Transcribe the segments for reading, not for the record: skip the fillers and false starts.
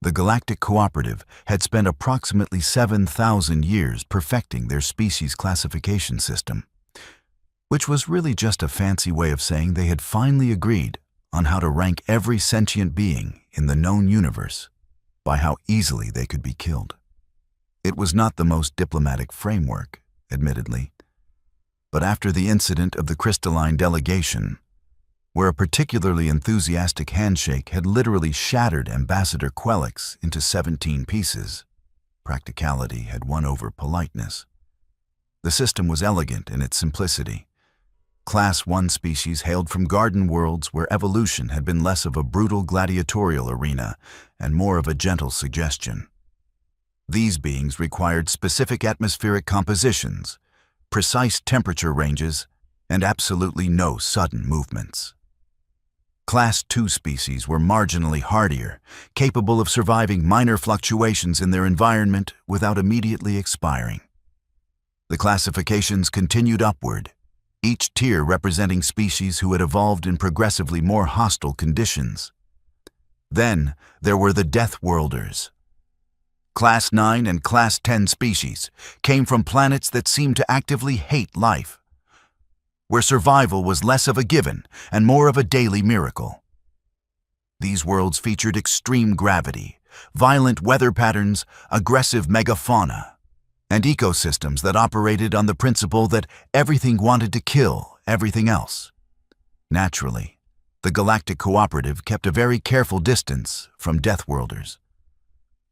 The Galactic Cooperative had spent approximately 7,000 years perfecting their species classification system, which was really just a fancy way of saying they had finally agreed on how to rank every sentient being in the known universe by how easily they could be killed. It was not the most diplomatic framework, admittedly, but after the incident of the crystalline delegation, where a particularly enthusiastic handshake had literally shattered Ambassador Quelix into 17 pieces, practicality had won over politeness. The system was elegant in its simplicity. Class 1 species hailed from garden worlds where evolution had been less of a brutal gladiatorial arena and more of a gentle suggestion. These beings required specific atmospheric compositions, precise temperature ranges, and absolutely no sudden movements. Class 2 species were marginally hardier, capable of surviving minor fluctuations in their environment without immediately expiring. The classifications continued upward, each tier representing species who had evolved in progressively more hostile conditions. Then there were the Deathworlders. Class 9 and Class 10 species came from planets that seemed to actively hate life, where survival was less of a given and more of a daily miracle. These worlds featured extreme gravity, violent weather patterns, aggressive megafauna, and ecosystems that operated on the principle that everything wanted to kill everything else. Naturally, the Galactic Cooperative kept a very careful distance from Deathworlders,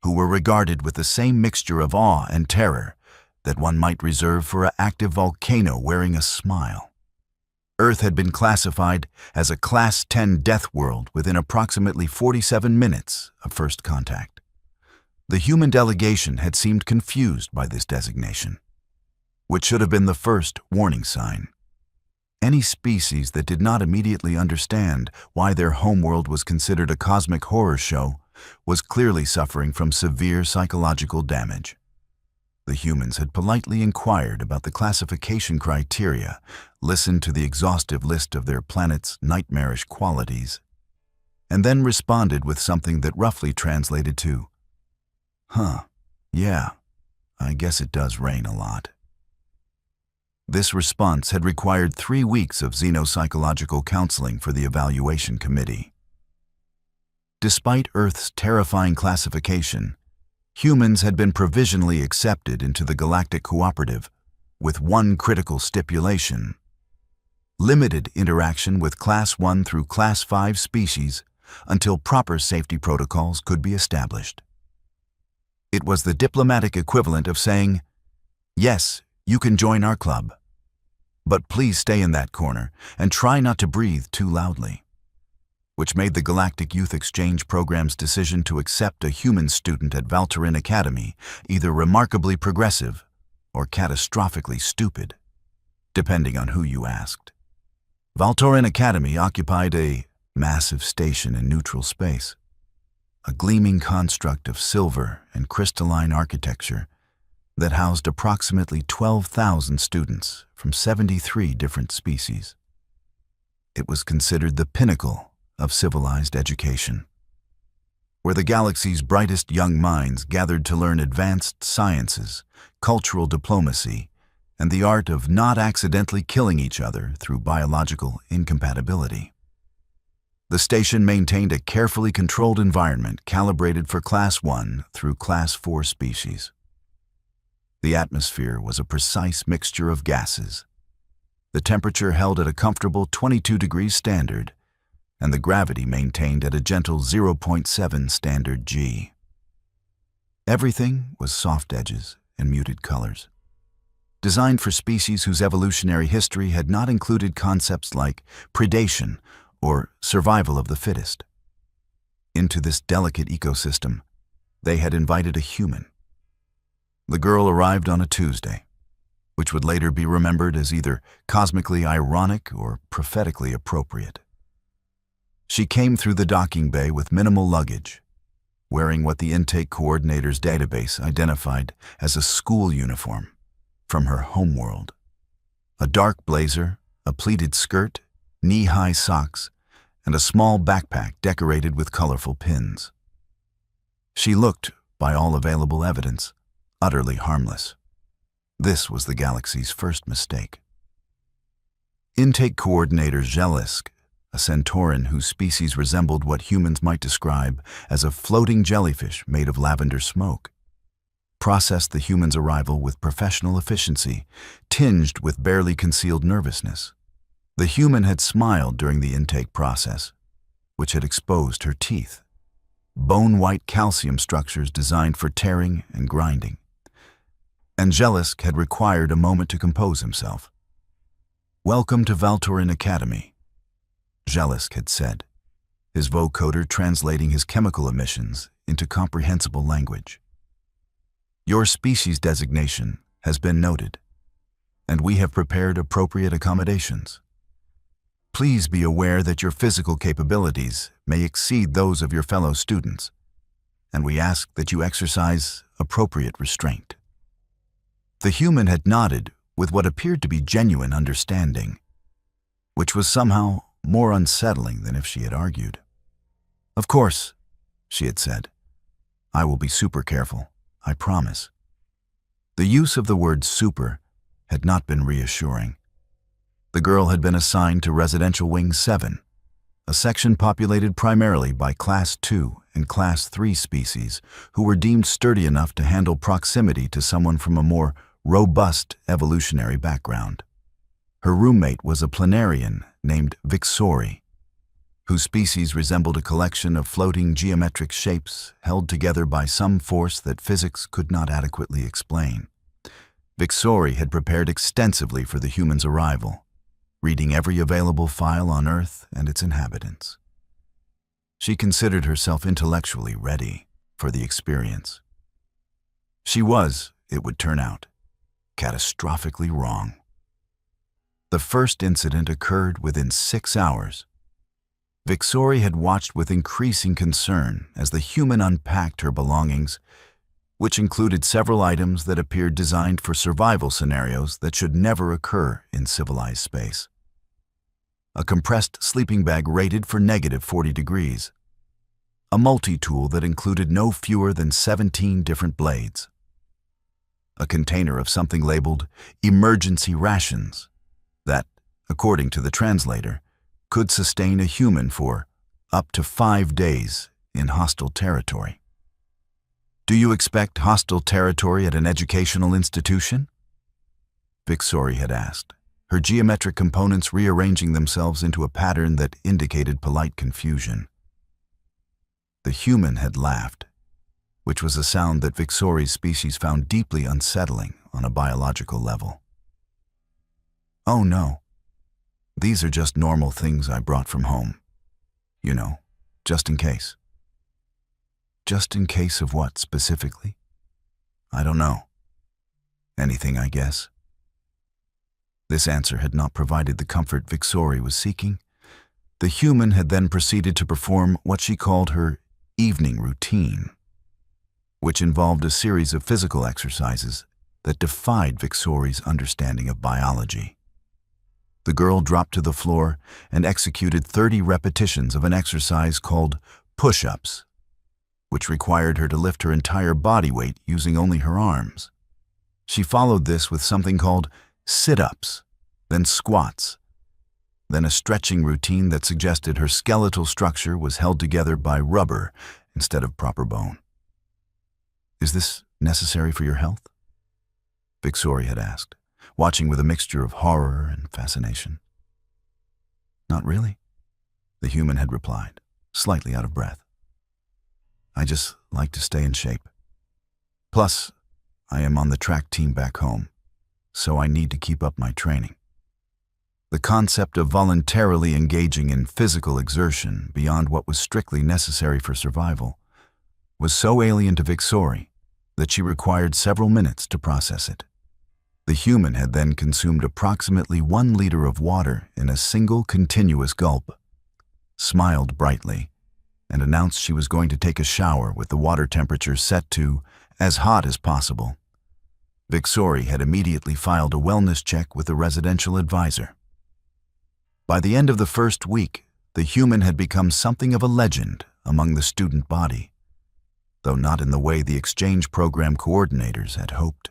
who were regarded with the same mixture of awe and terror that one might reserve for an active volcano wearing a smile. Earth had been classified as a Class 10 death world within approximately 47 minutes of first contact. The human delegation had seemed confused by this designation, which should have been the first warning sign. Any species that did not immediately understand why their homeworld was considered a cosmic horror show was clearly suffering from severe psychological damage. The humans had politely inquired about the classification criteria, listened to the exhaustive list of their planet's nightmarish qualities, and then responded with something that roughly translated to, yeah, I guess it does rain a lot." This response had required 3 weeks of xenopsychological counseling for the evaluation committee. Despite Earth's terrifying classification, humans had been provisionally accepted into the Galactic Cooperative with one critical stipulation: limited interaction with Class 1 through Class 5 species until proper safety protocols could be established. It was the diplomatic equivalent of saying, "Yes, you can join our club, but please stay in that corner and try not to breathe too loudly," which made the Galactic Youth Exchange Program's decision to accept a human student at Valtorin Academy either remarkably progressive or catastrophically stupid, depending on who you asked. Valtorin Academy occupied a massive station in neutral space, a gleaming construct of silver and crystalline architecture that housed approximately 12,000 students from 73 different species. It was considered the pinnacle of civilized education, where the galaxy's brightest young minds gathered to learn advanced sciences, cultural diplomacy, and the art of not accidentally killing each other through biological incompatibility. The station maintained a carefully controlled environment calibrated for Class 1 through Class 4 species. The atmosphere was a precise mixture of gases. The temperature held at a comfortable 22 degrees standard, and the gravity maintained at a gentle 0.7 standard G. Everything was soft edges and muted colors, designed for species whose evolutionary history had not included concepts like predation or survival of the fittest. Into this delicate ecosystem, they had invited a human. The girl arrived on a Tuesday, which would later be remembered as either cosmically ironic or prophetically appropriate. She came through the docking bay with minimal luggage, wearing what the intake coordinator's database identified as a school uniform from her homeworld: a dark blazer, a pleated skirt, knee-high socks, and a small backpack decorated with colorful pins. She looked, by all available evidence, utterly harmless. This was the galaxy's first mistake. Intake Coordinator Zelisk, a Centauran whose species resembled what humans might describe as a floating jellyfish made of lavender smoke, processed the human's arrival with professional efficiency, tinged with barely concealed nervousness. The human had smiled during the intake process, which had exposed her teeth, bone-white calcium structures designed for tearing and grinding. Angelisk had required a moment to compose himself. "Welcome to Valtorin Academy," Zelisk had said, his vocoder translating his chemical emissions into comprehensible language. "Your species designation has been noted, and we have prepared appropriate accommodations. Please be aware that your physical capabilities may exceed those of your fellow students, and we ask that you exercise appropriate restraint." The human had nodded with what appeared to be genuine understanding, which was somehow more unsettling than if she had argued. "Of course," she had said. "I will be super careful, I promise." The use of the word super had not been reassuring. The girl had been assigned to Residential Wing 7, a section populated primarily by Class 2 and Class 3 species who were deemed sturdy enough to handle proximity to someone from a more robust evolutionary background. Her roommate was a planarian named Vixori, whose species resembled a collection of floating geometric shapes held together by some force that physics could not adequately explain. Vixori had prepared extensively for the human's arrival, reading every available file on Earth and its inhabitants. She considered herself intellectually ready for the experience. She was, it would turn out, catastrophically wrong. The first incident occurred within 6 hours. Vixori had watched with increasing concern as the human unpacked her belongings, which included several items that appeared designed for survival scenarios that should never occur in civilized space. A compressed sleeping bag rated for -40 degrees. A multi-tool that included no fewer than 17 different blades. A container of something labeled emergency rations that, according to the translator, could sustain a human for up to 5 days in hostile territory. "Do you expect hostile territory at an educational institution?" Vixori had asked, her geometric components rearranging themselves into a pattern that indicated polite confusion. The human had laughed, which was a sound that Vixori's species found deeply unsettling on a biological level. "Oh no, these are just normal things I brought from home. You know, just in case." "Just in case of what specifically?" "I don't know. Anything, I guess." This answer had not provided the comfort Vixori was seeking. The human had then proceeded to perform what she called her evening routine, which involved a series of physical exercises that defied Vixori's understanding of biology. The girl dropped to the floor and executed 30 repetitions of an exercise called push-ups, which required her to lift her entire body weight using only her arms. She followed this with something called sit-ups, then squats, then a stretching routine that suggested her skeletal structure was held together by rubber instead of proper bone. "Is this necessary for your health?" Vixori had asked, watching with a mixture of horror and fascination. "Not really," the human had replied, slightly out of breath. "I just like to stay in shape. Plus, I am on the track team back home, so I need to keep up my training." The concept of voluntarily engaging in physical exertion beyond what was strictly necessary for survival was so alien to Vixori that she required several minutes to process it. The human had then consumed approximately 1 liter of water in a single continuous gulp, smiled brightly, and announced she was going to take a shower with the water temperature set to as hot as possible. Vixori had immediately filed a wellness check with the residential advisor. By the end of the first week, the human had become something of a legend among the student body. though not in the way the exchange program coordinators had hoped.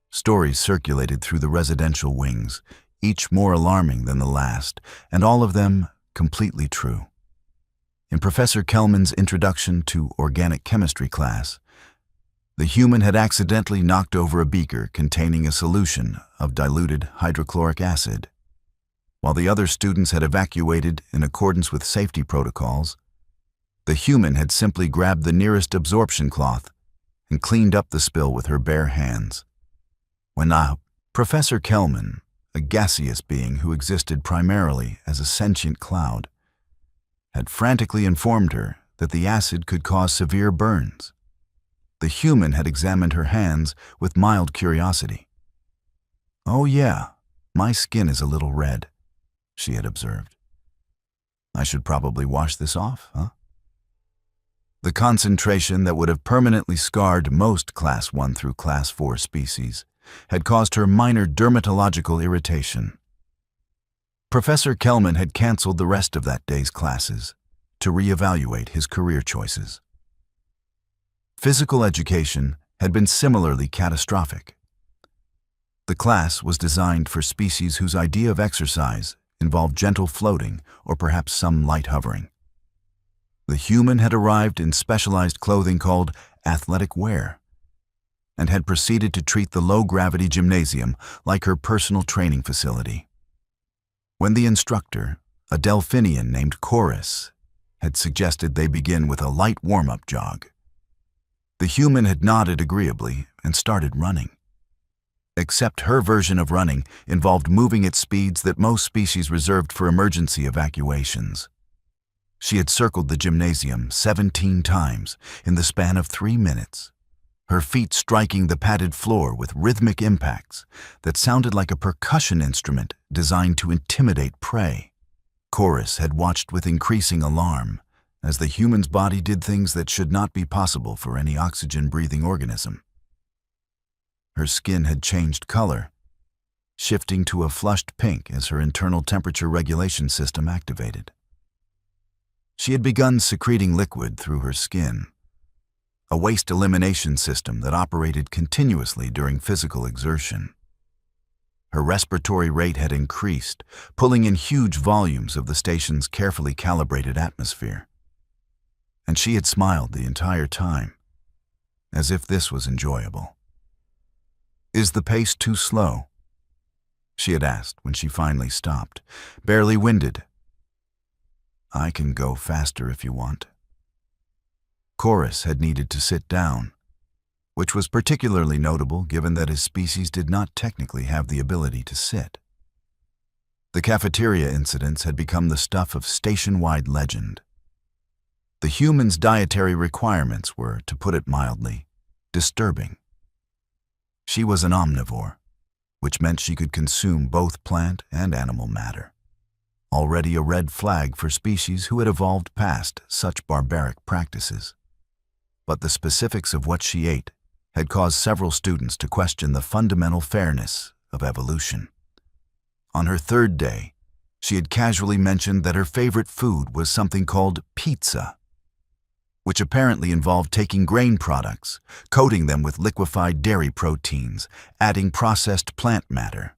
Stories circulated through the residential wings, each more alarming than the last, and all of them completely true. In Professor Kelman's Introduction to Organic Chemistry class, the human had accidentally knocked over a beaker containing a solution of diluted hydrochloric acid. While the other students had evacuated in accordance with safety protocols, the human had simply grabbed the nearest absorption cloth and cleaned up the spill with her bare hands. When Professor Kelman, a gaseous being who existed primarily as a sentient cloud, had frantically informed her that the acid could cause severe burns, the human had examined her hands with mild curiosity. "Oh yeah, my skin is a little red," she had observed. "I should probably wash this off, huh?" The concentration that would have permanently scarred most Class 1 through Class 4 species had caused her minor dermatological irritation. Professor Kelman had canceled the rest of that day's classes to reevaluate his career choices. Physical education had been similarly catastrophic. The class was designed for species whose idea of exercise involved gentle floating or perhaps some light hovering. The human had arrived in specialized clothing called athletic wear and had proceeded to treat the low-gravity gymnasium like her personal training facility. When the instructor, a delphinian named Chorus, had suggested they begin with a light warm-up jog, the human had nodded agreeably and started running. Except her version of running involved moving at speeds that most species reserved for emergency evacuations. She had circled the gymnasium 17 times in the span of 3 minutes, her feet striking the padded floor with rhythmic impacts that sounded like a percussion instrument designed to intimidate prey. Chorus had watched with increasing alarm as the human's body did things that should not be possible for any oxygen-breathing organism. Her skin had changed color, shifting to a flushed pink as her internal temperature regulation system activated. She had begun secreting liquid through her skin, a waste elimination system that operated continuously during physical exertion. Her respiratory rate had increased, pulling in huge volumes of the station's carefully calibrated atmosphere. And she had smiled the entire time, as if this was enjoyable. "Is the pace too slow?" she had asked when she finally stopped, barely winded. "I can go faster if you want." Chorus had needed to sit down, which was particularly notable given that his species did not technically have the ability to sit. The cafeteria incidents had become the stuff of station-wide legend. The human's dietary requirements were, to put it mildly, disturbing. She was an omnivore, which meant she could consume both plant and animal matter, already a red flag for species who had evolved past such barbaric practices. But the specifics of what she ate had caused several students to question the fundamental fairness of evolution. On her 3rd day, she had casually mentioned that her favorite food was something called pizza, which apparently involved taking grain products, coating them with liquefied dairy proteins, adding processed plant matter.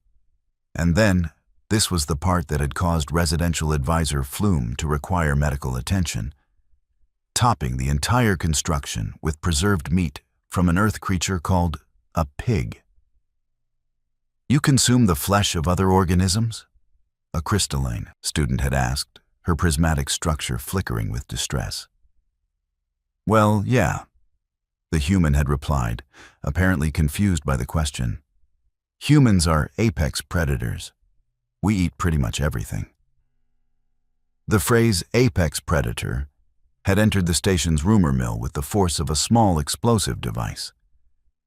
And then, this was the part that had caused residential advisor Flume to require medical attention, topping the entire construction with preserved meat from an earth creature called a pig. "You consume the flesh of other organisms?" a crystalline student had asked, her prismatic structure flickering with distress. "Well, yeah," the human had replied, apparently confused by the question. "Humans are apex predators. We eat pretty much everything." The phrase apex predator had entered the station's rumor mill with the force of a small explosive device,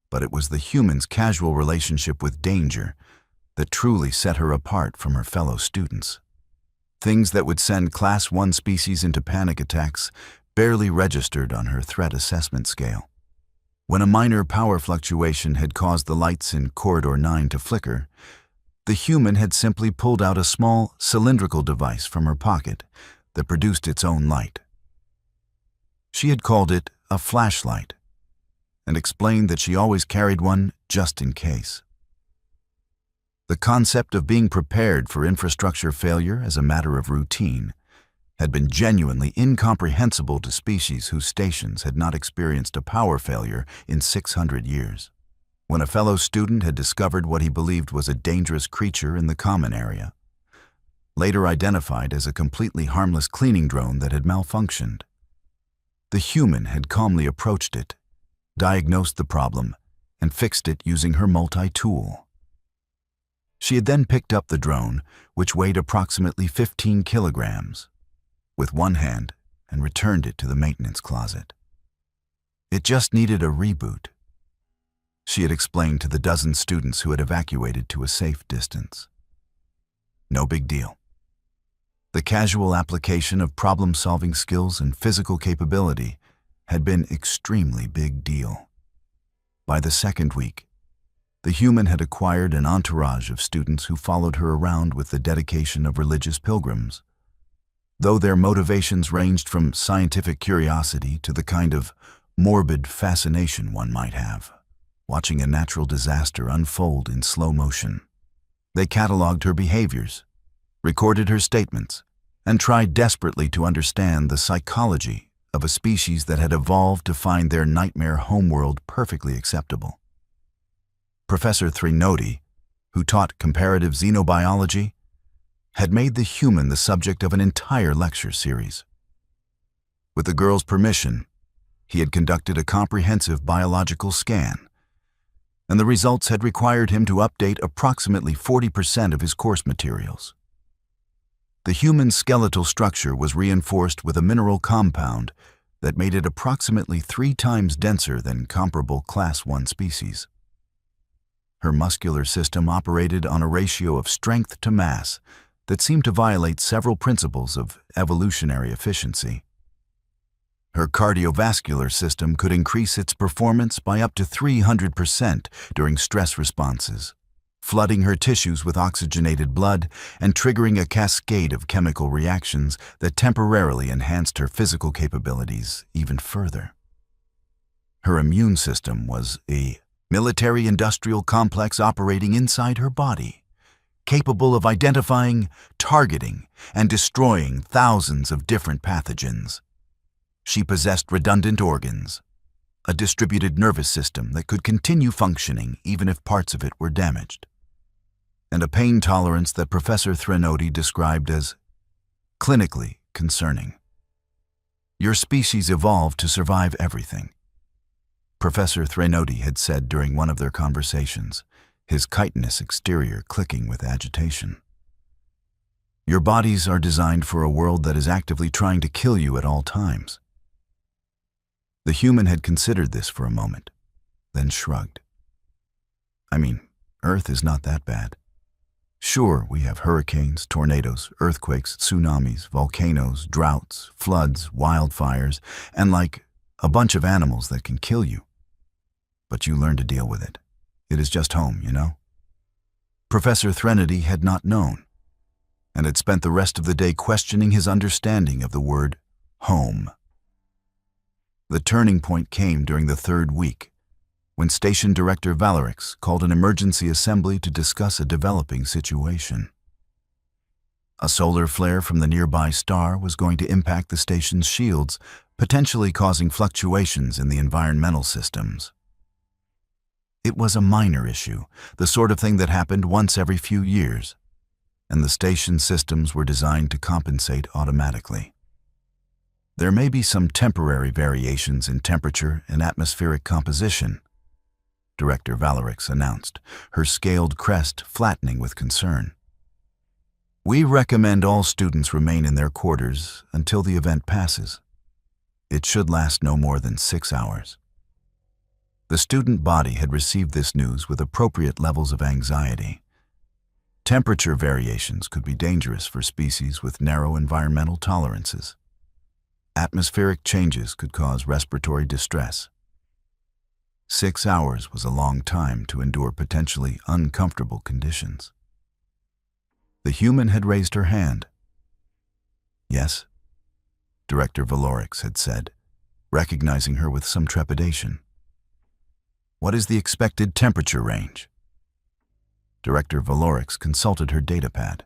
but it was the human's casual relationship with danger that truly set her apart from her fellow students. Things that would send Class 1 species into panic attacks barely registered on her threat assessment scale. When a minor power fluctuation had caused the lights in Corridor 9 to flicker, the human had simply pulled out a small cylindrical device from her pocket that produced its own light. She had called it a flashlight and explained that she always carried one just in case. The concept of being prepared for infrastructure failure as a matter of routine had been genuinely incomprehensible to species whose stations had not experienced a power failure in 600 years. When a fellow student had discovered what he believed was a dangerous creature in the common area, later identified as a completely harmless cleaning drone that had malfunctioned, the human had calmly approached it, diagnosed the problem, and fixed it using her multi-tool. She had then picked up the drone, which weighed approximately 15 kilograms, with one hand and returned it to the maintenance closet. It just needed a reboot, she had explained to the dozen students who had evacuated to a safe distance. No big deal. The casual application of problem-solving skills and physical capability had been extremely big deal. By the second week, the human had acquired an entourage of students who followed her around with the dedication of religious pilgrims. Though their motivations ranged from scientific curiosity to the kind of morbid fascination one might have, watching a natural disaster unfold in slow motion. They cataloged her behaviors, recorded her statements, and tried desperately to understand the psychology of a species that had evolved to find their nightmare homeworld perfectly acceptable. Professor Threnody, who taught comparative xenobiology, had made the human the subject of an entire lecture series. With the girl's permission, he had conducted a comprehensive biological scan, and the results had required him to update approximately 40% of his course materials. The human skeletal structure was reinforced with a mineral compound that made it approximately 3 times denser than comparable Class 1 species. Her muscular system operated on a ratio of strength to mass that seemed to violate several principles of evolutionary efficiency. Her cardiovascular system could increase its performance by up to 300% during stress responses, flooding her tissues with oxygenated blood and triggering a cascade of chemical reactions that temporarily enhanced her physical capabilities even further. Her immune system was a military-industrial complex operating inside her body, capable of identifying, targeting, and destroying thousands of different pathogens. She possessed redundant organs, a distributed nervous system that could continue functioning even if parts of it were damaged, and a pain tolerance that Professor Threnody described as clinically concerning. Your species evolved to survive everything, Professor Threnody had said during one of their conversations, his chitinous exterior clicking with agitation. Your bodies are designed for a world that is actively trying to kill you at all times. The human had considered this for a moment, then shrugged. I mean, Earth is not that bad. Sure, we have hurricanes, tornadoes, earthquakes, tsunamis, volcanoes, droughts, floods, wildfires, and a bunch of animals that can kill you. But you learn to deal with it. It is just home, you know? Professor Threnody had not known, and had spent the rest of the day questioning his understanding of the word home. The turning point came during the third week, when Station Director Valerix called an emergency assembly to discuss a developing situation. A solar flare from the nearby star was going to impact the station's shields, potentially causing fluctuations in the environmental systems. It was a minor issue, the sort of thing that happened once every few years, and the station systems were designed to compensate automatically. There may be some temporary variations in temperature and atmospheric composition, Director Valerix announced, her scaled crest flattening with concern. We recommend all students remain in their quarters until the event passes. It should last no more than 6 hours. The student body had received this news with appropriate levels of anxiety. Temperature variations could be dangerous for species with narrow environmental tolerances. Atmospheric changes could cause respiratory distress. 6 hours was a long time to endure potentially uncomfortable conditions. The human had raised her hand. Yes, Director Valerix had said, recognizing her with some trepidation. What is the expected temperature range? Director Valorix consulted her datapad.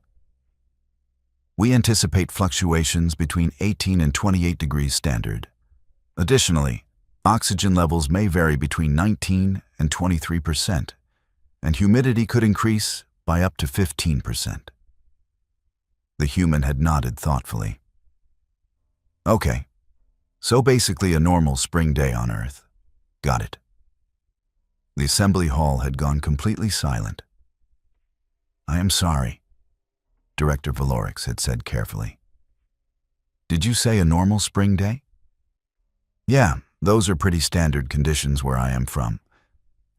We anticipate fluctuations between 18 and 28 degrees standard. Additionally, oxygen levels may vary between 19 and 23%, and humidity could increase by up to 15%. The human had nodded thoughtfully. Okay, so basically a normal spring day on Earth. Got it. The assembly hall had gone completely silent. I am sorry, Director Valorix had said carefully. Did you say a normal spring day? Yeah, those are pretty standard conditions where I am from.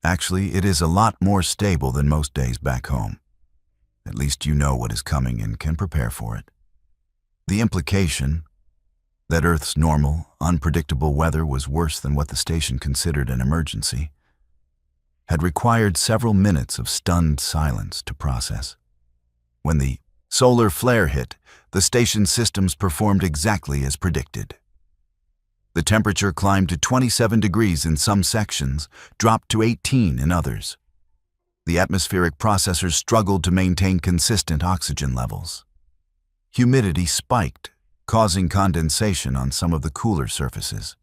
Actually, it is a lot more stable than most days back home. At least you know what is coming and can prepare for it. The implication that Earth's normal, unpredictable weather was worse than what the station considered an emergency had required several minutes of stunned silence to process. When the solar flare hit, the station's systems performed exactly as predicted. The temperature climbed to 27 degrees in some sections, dropped to 18 in others. The atmospheric processors struggled to maintain consistent oxygen levels. Humidity spiked, causing condensation on some of the cooler surfaces.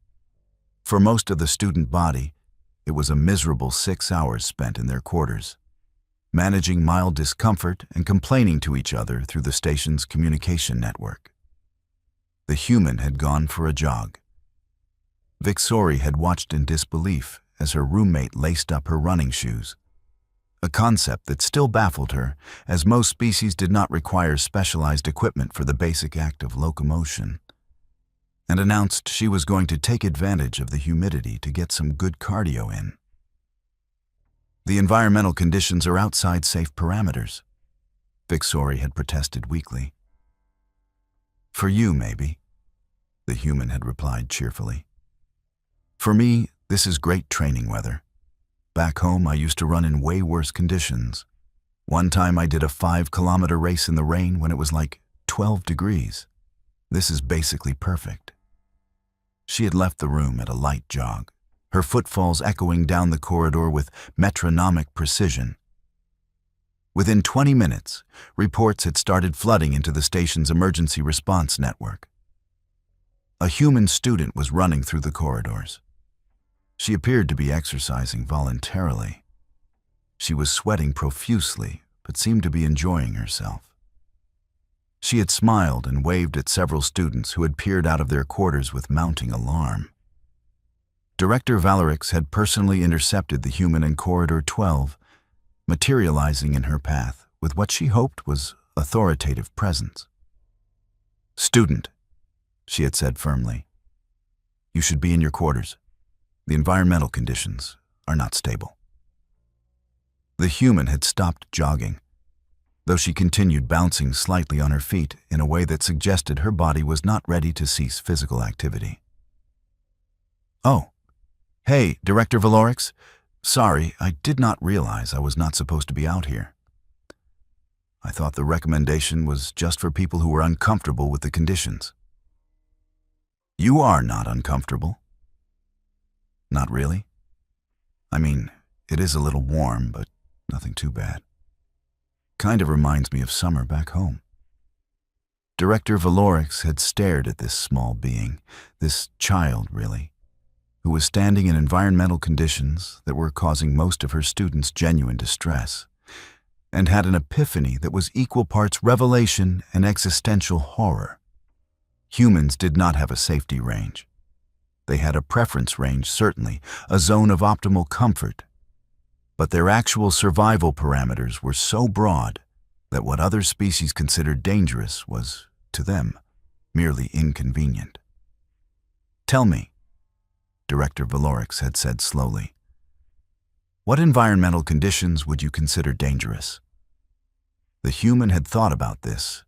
For most of the student body, it was a miserable 6 hours spent in their quarters, managing mild discomfort and complaining to each other through the station's communication network. The human had gone for a jog. Vixori had watched in disbelief as her roommate laced up her running shoes, a concept that still baffled her, as most species did not require specialized equipment for the basic act of locomotion, and announced she was going to take advantage of the humidity to get some good cardio in. The environmental conditions are outside safe parameters, Vixori had protested weakly. For you, maybe, the human had replied cheerfully. For me, this is great training weather. Back home, I used to run in way worse conditions. One time I did a 5-kilometer race in the rain when it was like 12 degrees. This is basically perfect. She had left the room at a light jog, her footfalls echoing down the corridor with metronomic precision. Within 20 minutes, reports had started flooding into the station's emergency response network. A human student was running through the corridors. She appeared to be exercising voluntarily. She was sweating profusely, but seemed to be enjoying herself. She had smiled and waved at several students who had peered out of their quarters with mounting alarm. Director Valorix had personally intercepted the human in Corridor 12, materializing in her path with what she hoped was authoritative presence. Student, she had said firmly, you should be in your quarters. The environmental conditions are not stable. The human had stopped jogging, though she continued bouncing slightly on her feet in a way that suggested her body was not ready to cease physical activity. Oh, hey, Director Valorix. Sorry, I did not realize I was not supposed to be out here. I thought the recommendation was just for people who were uncomfortable with the conditions. You are not uncomfortable. Not really. I mean, it is a little warm, but nothing too bad. Kind of reminds me of summer back home. Director Valorix had stared at this small being, this child really, who was standing in environmental conditions that were causing most of her students genuine distress, and had an epiphany that was equal parts revelation and existential horror. Humans did not have a safety range. They had a preference range, certainly, a zone of optimal comfort. But their actual survival parameters were so broad that what other species considered dangerous was, to them, merely inconvenient. Tell me, Director Valorix had said slowly, what environmental conditions would you consider dangerous? The human had thought about this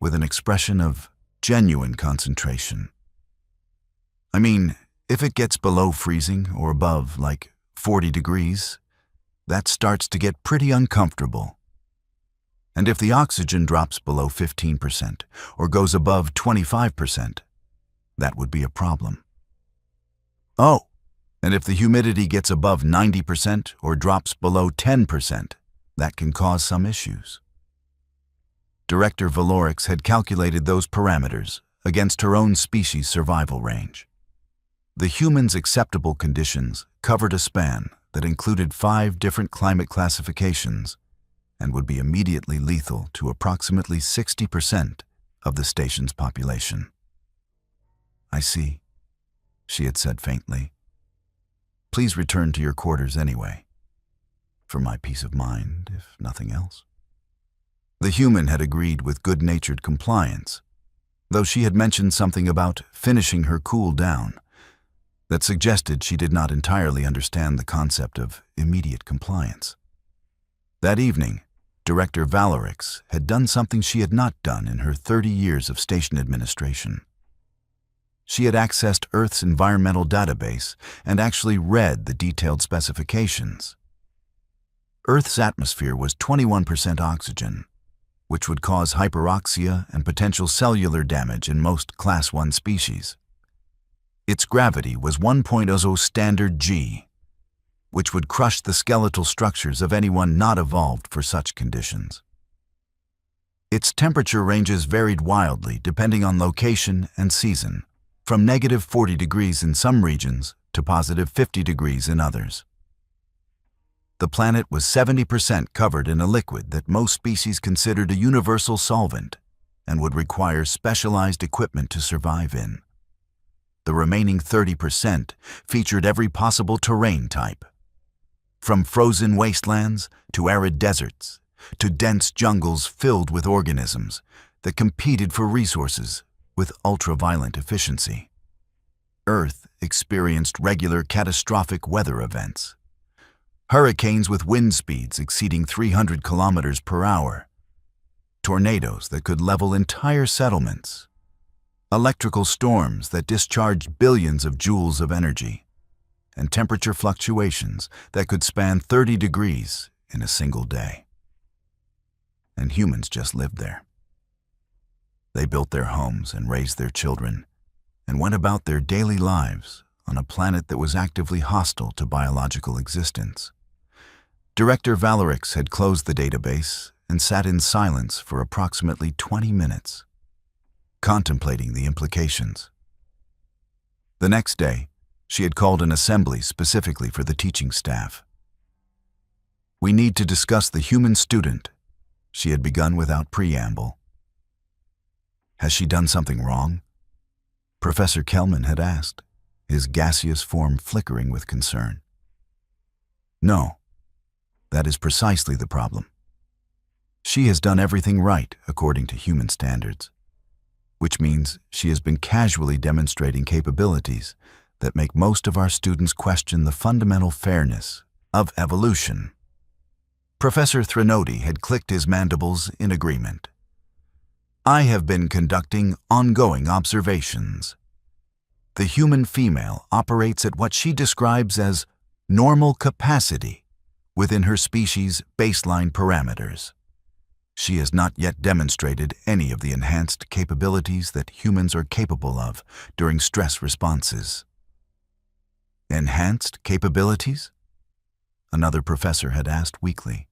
with an expression of genuine concentration. I mean, if it gets below freezing or above, like 40 degrees, that starts to get pretty uncomfortable. And if the oxygen drops below 15% or goes above 25%, that would be a problem. Oh, and if the humidity gets above 90% or drops below 10%, that can cause some issues. Director Valorix had calculated those parameters against her own species' survival range. The humans' acceptable conditions covered a span that included 5 different climate classifications and would be immediately lethal to approximately 60% of the station's population. "I see," she had said faintly. "Please return to your quarters anyway. For my peace of mind, if nothing else." The human had agreed with good-natured compliance, though she had mentioned something about finishing her cool down that suggested she did not entirely understand the concept of immediate compliance. That evening, Director Valorix had done something she had not done in her 30 years of station administration. She had accessed Earth's environmental database and actually read the detailed specifications. Earth's atmosphere was 21% oxygen, which would cause hyperoxia and potential cellular damage in most Class 1 species. Its gravity was 1.0 standard G, which would crush the skeletal structures of anyone not evolved for such conditions. Its temperature ranges varied wildly depending on location and season, from negative 40 degrees in some regions to positive 50 degrees in others. The planet was 70% covered in a liquid that most species considered a universal solvent and would require specialized equipment to survive in. The remaining 30% featured every possible terrain type, from frozen wastelands to arid deserts to dense jungles filled with organisms that competed for resources with ultra-violent efficiency. Earth experienced regular catastrophic weather events. Hurricanes with wind speeds exceeding 300 kilometers per hour, tornadoes that could level entire settlements, electrical storms that discharged billions of joules of energy, and temperature fluctuations that could span 30 degrees in a single day. And humans just lived there. They built their homes and raised their children and went about their daily lives on a planet that was actively hostile to biological existence. Director Valorix had closed the database and sat in silence for approximately 20 minutes, contemplating the implications. The next day, she had called an assembly specifically for the teaching staff. "We need to discuss the human student," she had begun without preamble. "Has she done something wrong?" Professor Kelman had asked, his gaseous form flickering with concern. "No. That is precisely the problem. She has done everything right according to human standards, which means she has been casually demonstrating capabilities that make most of our students question the fundamental fairness of evolution." Professor Threnody had clicked his mandibles in agreement. "I have been conducting ongoing observations. The human female operates at what she describes as normal capacity within her species' baseline parameters. She has not yet demonstrated any of the enhanced capabilities that humans are capable of during stress responses." "Enhanced capabilities?" another professor had asked weakly.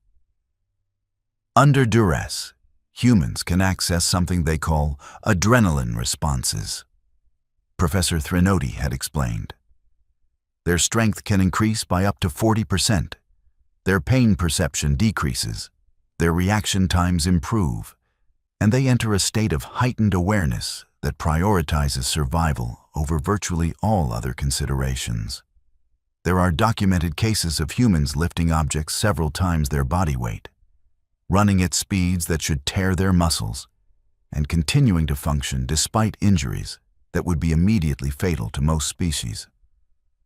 "Under duress, humans can access something they call adrenaline responses," Professor Threnody had explained. "Their strength can increase by up to 40%. Their pain perception decreases, their reaction times improve, and they enter a state of heightened awareness that prioritizes survival over virtually all other considerations. There are documented cases of humans lifting objects several times their body weight, running at speeds that should tear their muscles, and continuing to function despite injuries that would be immediately fatal to most species.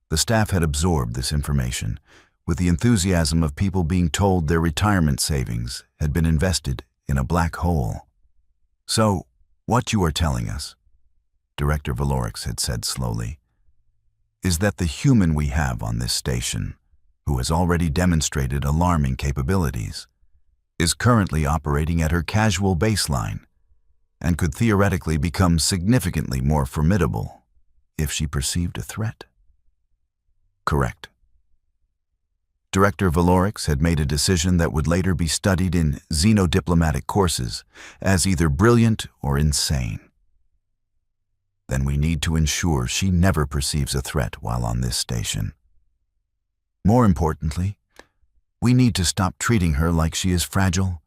The staff had absorbed this information with the enthusiasm of people being told their retirement savings had been invested in a black hole. "So, what you are telling us," Director Valorix had said slowly, "is that the human we have on this station, who has already demonstrated alarming capabilities, is currently operating at her casual baseline and could theoretically become significantly more formidable if she perceived a threat." Correct. Director Valorix had made a decision that would later be studied in xenodiplomatic courses as either brilliant or insane. Then we need to ensure she never perceives a threat while on this station. More importantly, we need to stop treating her like she is fragile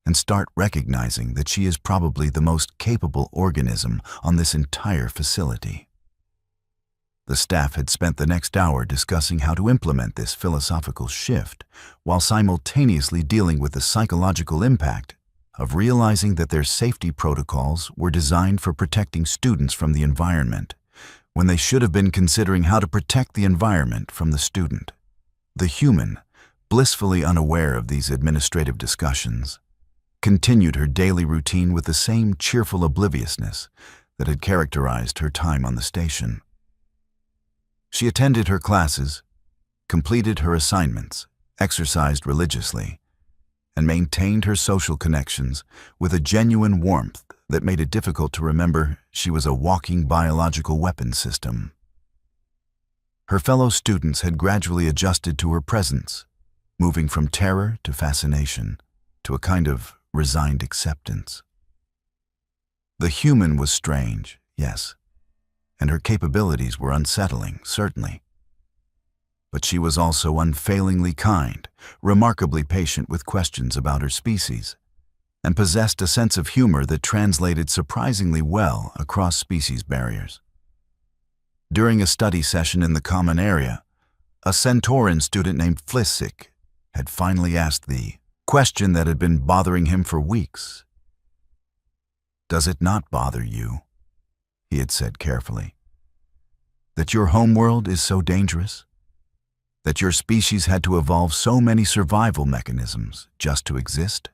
and start recognizing that she is probably the most capable organism on this entire facility. The staff had spent the next hour discussing how to implement this philosophical shift while simultaneously dealing with the psychological impact of realizing that their safety protocols were designed for protecting students from the environment, when they should have been considering how to protect the environment from the student. The human, blissfully unaware of these administrative discussions, continued her daily routine with the same cheerful obliviousness that had characterized her time on the station. She attended her classes, completed her assignments, exercised religiously, and maintained her social connections with a genuine warmth that made it difficult to remember she was a walking biological weapon system. Her fellow students had gradually adjusted to her presence, moving from terror to fascination, to a kind of resigned acceptance. The human was strange, yes, and her capabilities were unsettling, certainly. But she was also unfailingly kind, remarkably patient with questions about her species, and possessed a sense of humor that translated surprisingly well across species barriers. During a study session in the common area, a Centauran student named Flissik had finally asked the question that had been bothering him for weeks. "Does it not bother you," he had said carefully, "that your homeworld is so dangerous? That your species had to evolve so many survival mechanisms just to exist?"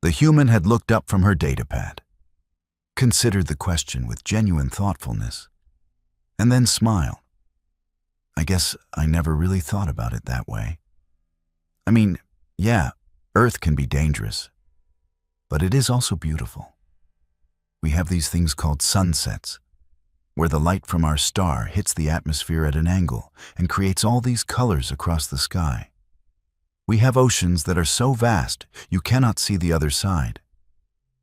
The human had looked up from her datapad, considered the question with genuine thoughtfulness, and then smiled. "I guess I never really thought about it that way. I mean, yeah, Earth can be dangerous, but it is also beautiful. We have these things called sunsets, where the light from our star hits the atmosphere at an angle and creates all these colors across the sky. We have oceans that are so vast you cannot see the other side,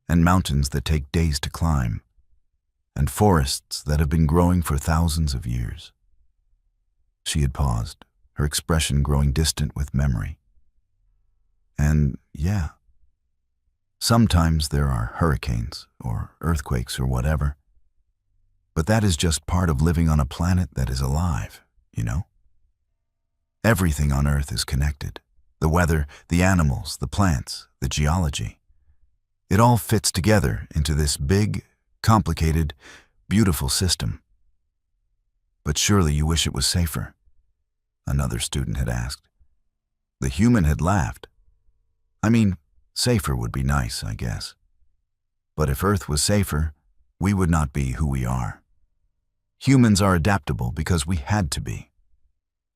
and mountains that take days to climb, and forests that have been growing for thousands of years." She had paused, her expression growing distant with memory. "And yeah, sometimes there are hurricanes or earthquakes or whatever. But that is just part of living on a planet that is alive, you know? Everything on Earth is connected. The weather, the animals, the plants, the geology. It all fits together into this big, complicated, beautiful system." "But surely you wish it was safer?" another student had asked. The human had laughed. "I mean, safer would be nice, I guess. But if Earth was safer, we would not be who we are. Humans are adaptable because we had to be.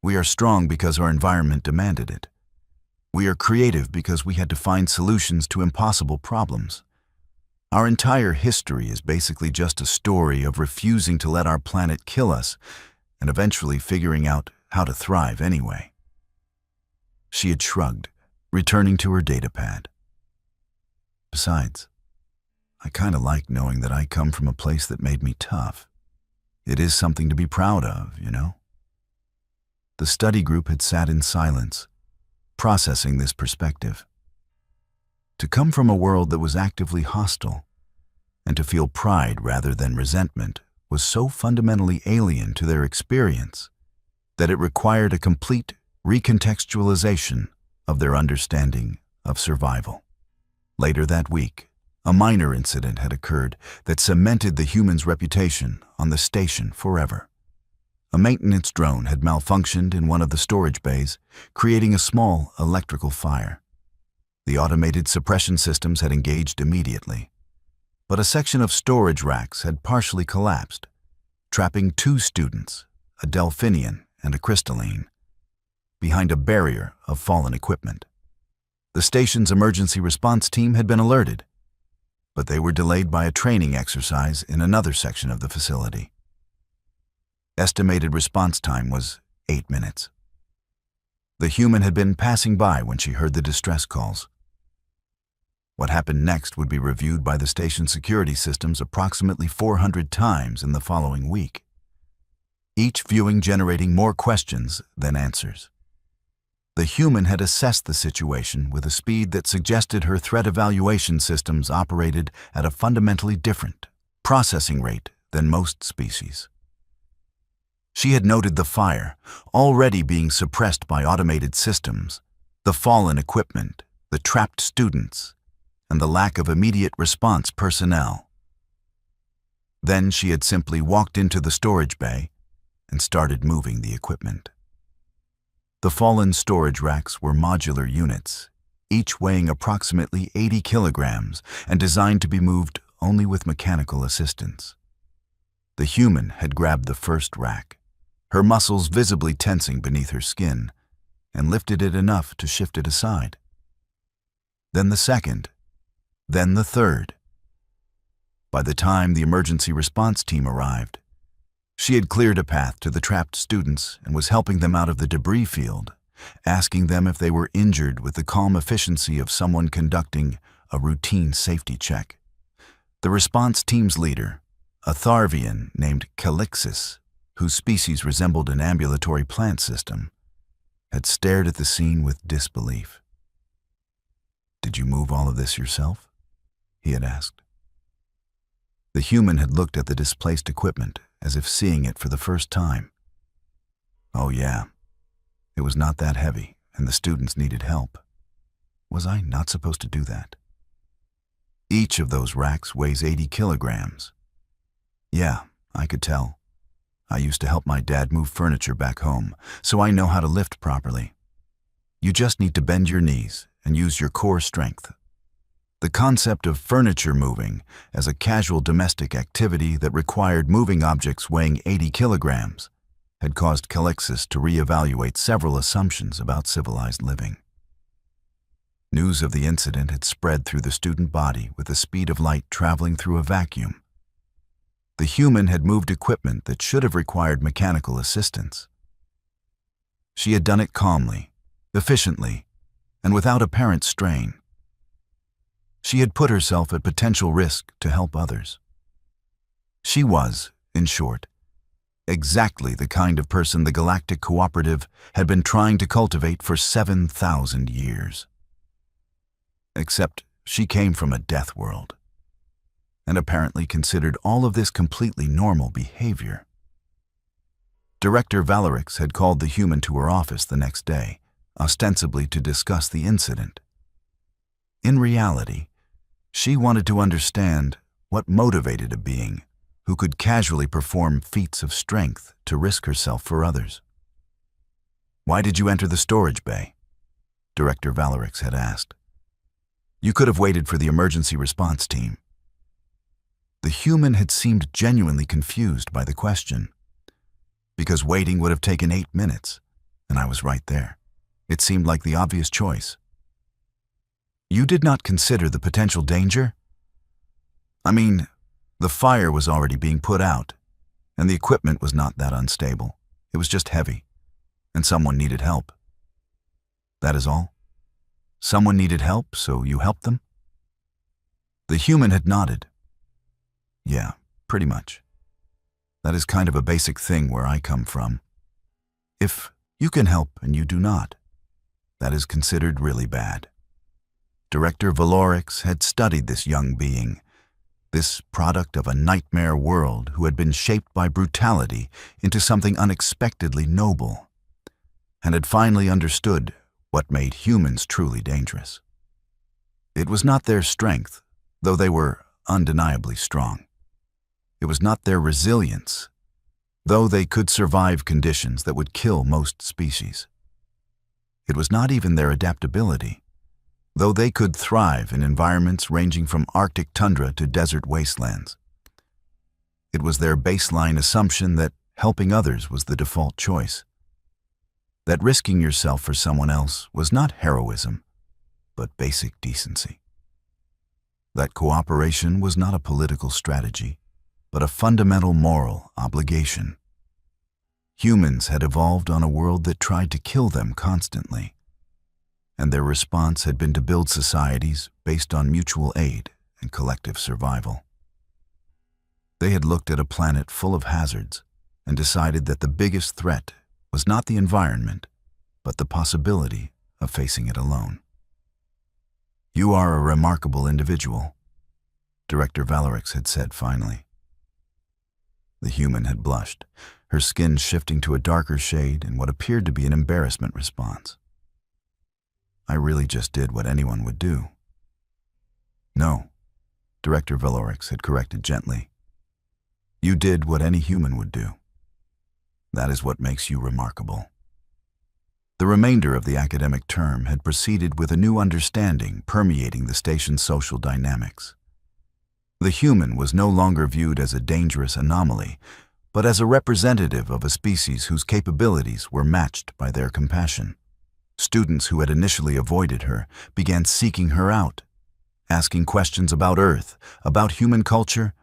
We are strong because our environment demanded it. We are creative because we had to find solutions to impossible problems. Our entire history is basically just a story of refusing to let our planet kill us and eventually figuring out how to thrive anyway." She had shrugged, returning to her datapad. "Besides, I kind of like knowing that I come from a place that made me tough. It is something to be proud of, you know?" The study group had sat in silence, processing this perspective. To come from a world that was actively hostile, and to feel pride rather than resentment, was so fundamentally alien to their experience that it required a complete recontextualization of their understanding of survival. Later that week, a minor incident had occurred that cemented the human's reputation on the station forever. A maintenance drone had malfunctioned in one of the storage bays, creating a small electrical fire. The automated suppression systems had engaged immediately, but a section of storage racks had partially collapsed, trapping 2 students, a Delphinian and a Crystalline, behind a barrier of fallen equipment. The station's emergency response team had been alerted, but they were delayed by a training exercise in another section of the facility. Estimated response time was 8 minutes. The human had been passing by when she heard the distress calls. What happened next would be reviewed by the station's security systems approximately 400 times in the following week, each viewing generating more questions than answers. The human had assessed the situation with a speed that suggested her threat evaluation systems operated at a fundamentally different processing rate than most species. She had noted the fire, already being suppressed by automated systems, the fallen equipment, the trapped students, and the lack of immediate response personnel. Then she had simply walked into the storage bay and started moving the equipment. The fallen storage racks were modular units, each weighing approximately 80 kilograms and designed to be moved only with mechanical assistance. The human had grabbed the first rack, her muscles visibly tensing beneath her skin, and lifted it enough to shift it aside. Then the second, then the third. By the time the emergency response team arrived, she had cleared a path to the trapped students and was helping them out of the debris field, asking them if they were injured with the calm efficiency of someone conducting a routine safety check. The response team's leader, a Tharvian named Calixis, whose species resembled an ambulatory plant system, had stared at the scene with disbelief. "Did you move all of this yourself?" he had asked. The human had looked at the displaced equipment as if seeing it for the first time. "Oh yeah, it was not that heavy, and the students needed help. Was I not supposed to do that? Each of those racks weighs 80 kilograms. Yeah, I could tell. I used to help my dad move furniture back home, so I know how to lift properly. You just need to bend your knees and use your core strength." The concept of furniture moving as a casual domestic activity that required moving objects weighing 80 kilograms had caused Calixis to reevaluate several assumptions about civilized living. News of the incident had spread through the student body with the speed of light traveling through a vacuum. The human had moved equipment that should have required mechanical assistance. She had done it calmly, efficiently, and without apparent strain. She had put herself at potential risk to help others. She was, in short, exactly the kind of person the Galactic Cooperative had been trying to cultivate for 7,000 years. Except she came from a Deathworld, and apparently considered all of this completely normal behavior. Director Valerix had called the human to her office the next day, ostensibly to discuss the incident. In reality, she wanted to understand what motivated a being who could casually perform feats of strength to risk herself for others. "Why did you enter the storage bay?" Director Valerix had asked. "You could have waited for the emergency response team." The human had seemed genuinely confused by the question. "Because waiting would have taken 8 minutes, and I was right there. It seemed like the obvious choice." "You did not consider the potential danger?" "I mean, the fire was already being put out, and the equipment was not that unstable. It was just heavy, and someone needed help." "That is all? Someone needed help, so you helped them?" The human had nodded. "Yeah, pretty much. That is kind of a basic thing where I come from. If you can help and you do not, that is considered really bad." Director Valerix had studied this young being, this product of a nightmare world who had been shaped by brutality into something unexpectedly noble, and had finally understood what made humans truly dangerous. It was not their strength, though they were undeniably strong. It was not their resilience, though they could survive conditions that would kill most species. It was not even their adaptability, though they could thrive in environments ranging from Arctic tundra to desert wastelands. It was their baseline assumption that helping others was the default choice, that risking yourself for someone else was not heroism, but basic decency. That cooperation was not a political strategy, but a fundamental moral obligation. Humans had evolved on a world that tried to kill them constantly, and their response had been to build societies based on mutual aid and collective survival. They had looked at a planet full of hazards and decided that the biggest threat was not the environment, but the possibility of facing it alone. "You are a remarkable individual," Director Valerix had said finally. The human had blushed, her skin shifting to a darker shade in what appeared to be an embarrassment response. "I really just did what anyone would do." "No," Director Valerix had corrected gently. "You did what any human would do. That is what makes you remarkable." The remainder of the academic term had proceeded with a new understanding permeating the station's social dynamics. The human was no longer viewed as a dangerous anomaly, but as a representative of a species whose capabilities were matched by their compassion. Students who had initially avoided her began seeking her out, asking questions about Earth, about human culture,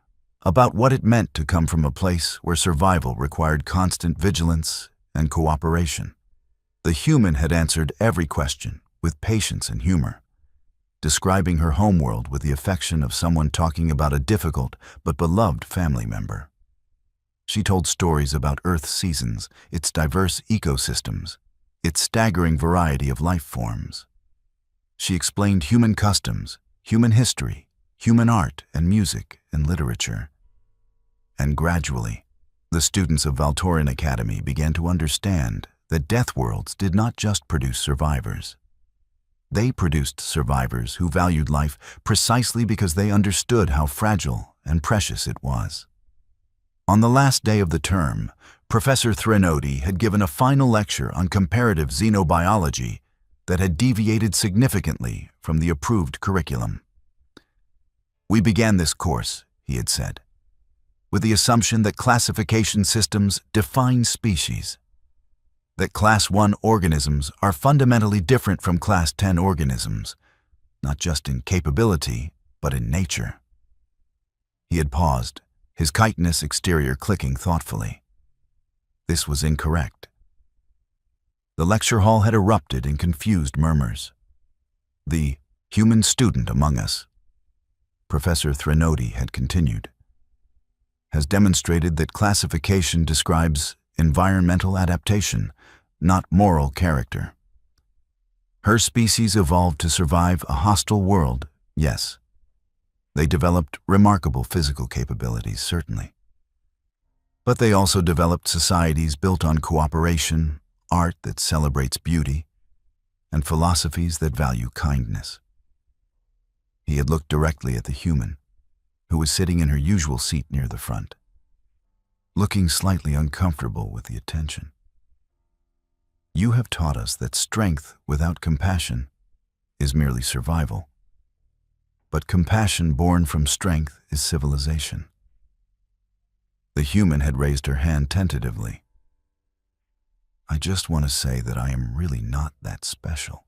about what it meant to come from a place where survival required constant vigilance and cooperation. The human had answered every question with patience and humor, describing her homeworld with the affection of someone talking about a difficult but beloved family member. She told stories about Earth's seasons, its diverse ecosystems, its staggering variety of life forms. She explained human customs, human history, human art and music and literature. And gradually, the students of Valtorin Academy began to understand that Deathworlds did not just produce survivors. They produced survivors who valued life precisely because they understood how fragile and precious it was. On the last day of the term, Professor Threnody had given a final lecture on comparative xenobiology that had deviated significantly from the approved curriculum. "We began this course," he had said, "with the assumption that classification systems define species, that Class 1 organisms are fundamentally different from Class 10 organisms, not just in capability, but in nature." He had paused, his chitinous exterior clicking thoughtfully. This was incorrect. The lecture hall had erupted in confused murmurs. "The human student among us," Professor Threnody had continued, "has demonstrated that classification describes environmental adaptation, not moral character. Her species evolved to survive a hostile world, yes. They developed remarkable physical capabilities, certainly. But they also developed societies built on cooperation, art that celebrates beauty, and philosophies that value kindness." He had looked directly at the human, who was sitting in her usual seat near the front, looking slightly uncomfortable with the attention. "You have taught us that strength without compassion is merely survival. But compassion born from strength is civilization." The human had raised her hand tentatively. "I just want to say that I am really not that special.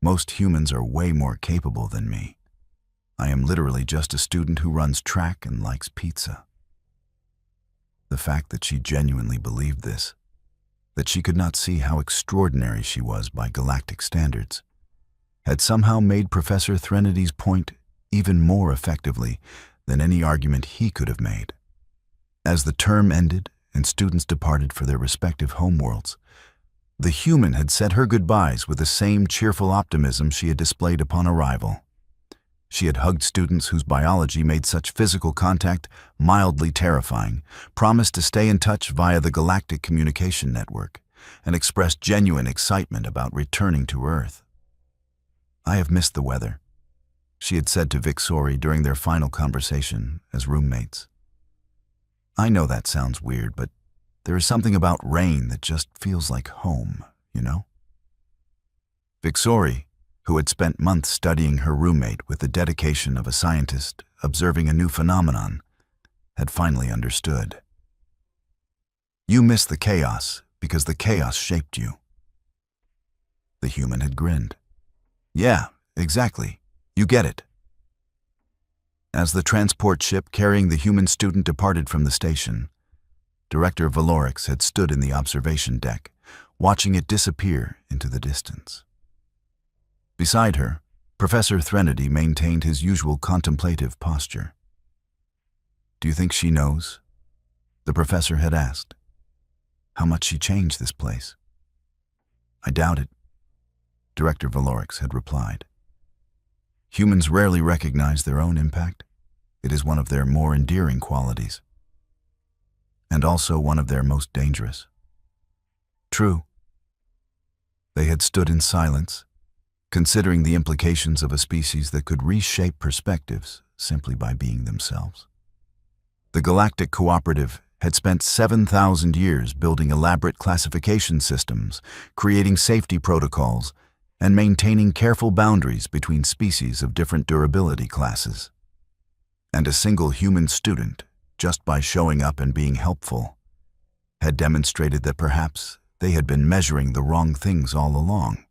Most humans are way more capable than me. I am literally just a student who runs track and likes pizza." The fact that she genuinely believed this, that she could not see how extraordinary she was by galactic standards, had somehow made Professor Threnodi's point even more effectively than any argument he could have made. As the term ended and students departed for their respective homeworlds, the human had said her goodbyes with the same cheerful optimism she had displayed upon arrival. She had hugged students whose biology made such physical contact mildly terrifying, promised to stay in touch via the galactic communication network, and expressed genuine excitement about returning to Earth. "I have missed the weather," she had said to Vixori during their final conversation as roommates. "I know that sounds weird, but there is something about rain that just feels like home, you know?" Vixori, who had spent months studying her roommate with the dedication of a scientist observing a new phenomenon, had finally understood. "You miss the chaos because the chaos shaped you." The human had grinned. "Yeah, exactly. You get it." As the transport ship carrying the human student departed from the station, Director Valorix had stood in the observation deck, watching it disappear into the distance. Beside her, Professor Threnody maintained his usual contemplative posture. "Do you think she knows?" the professor had asked. "How much she changed this place?" "I doubt it," Director Valorix had replied. "Humans rarely recognize their own impact. It is one of their more endearing qualities, and also one of their most dangerous." True. They had stood in silence, considering the implications of a species that could reshape perspectives simply by being themselves. The Galactic Cooperative had spent 7,000 years building elaborate classification systems, creating safety protocols, and maintaining careful boundaries between species of different durability classes. And a single human student, just by showing up and being helpful, had demonstrated that perhaps they had been measuring the wrong things all along.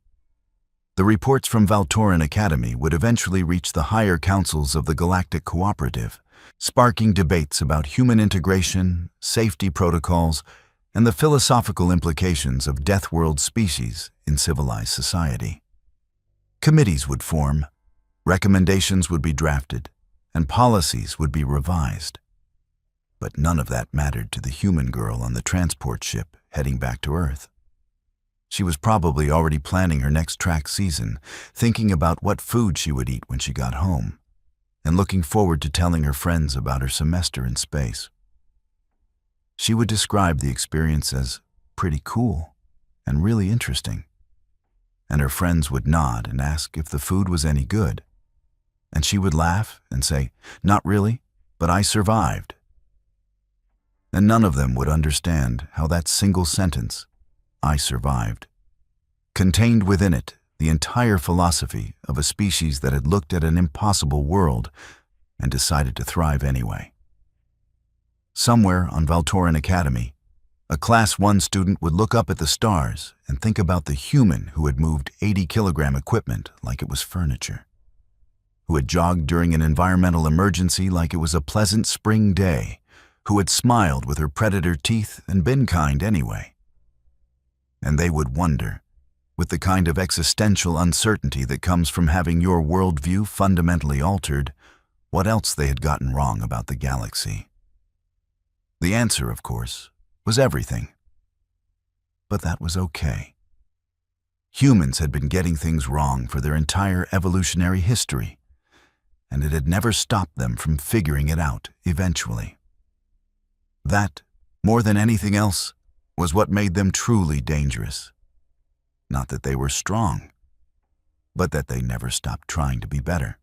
The reports from Valtoran Academy would eventually reach the higher councils of the Galactic Cooperative, sparking debates about human integration, safety protocols, and the philosophical implications of Deathworld species in civilized society. Committees would form, recommendations would be drafted, and policies would be revised. But none of that mattered to the human girl on the transport ship heading back to Earth. She was probably already planning her next track season, thinking about what food she would eat when she got home, and looking forward to telling her friends about her semester in space. She would describe the experience as pretty cool and really interesting, and her friends would nod and ask if the food was any good, and she would laugh and say, "Not really, but I survived." And none of them would understand how that single sentence, "I survived," contained within it the entire philosophy of a species that had looked at an impossible world and decided to thrive anyway. Somewhere on Valtoran Academy, a Class 1 student would look up at the stars and think about the human who had moved 80-kilogram equipment like it was furniture, who had jogged during an environmental emergency like it was a pleasant spring day, who had smiled with her predator teeth and been kind anyway. And they would wonder, with the kind of existential uncertainty that comes from having your worldview fundamentally altered, what else they had gotten wrong about the galaxy. The answer, of course, was everything. But that was okay. Humans had been getting things wrong for their entire evolutionary history, and it had never stopped them from figuring it out eventually. That, more than anything else, was what made them truly dangerous. Not that they were strong, but that they never stopped trying to be better.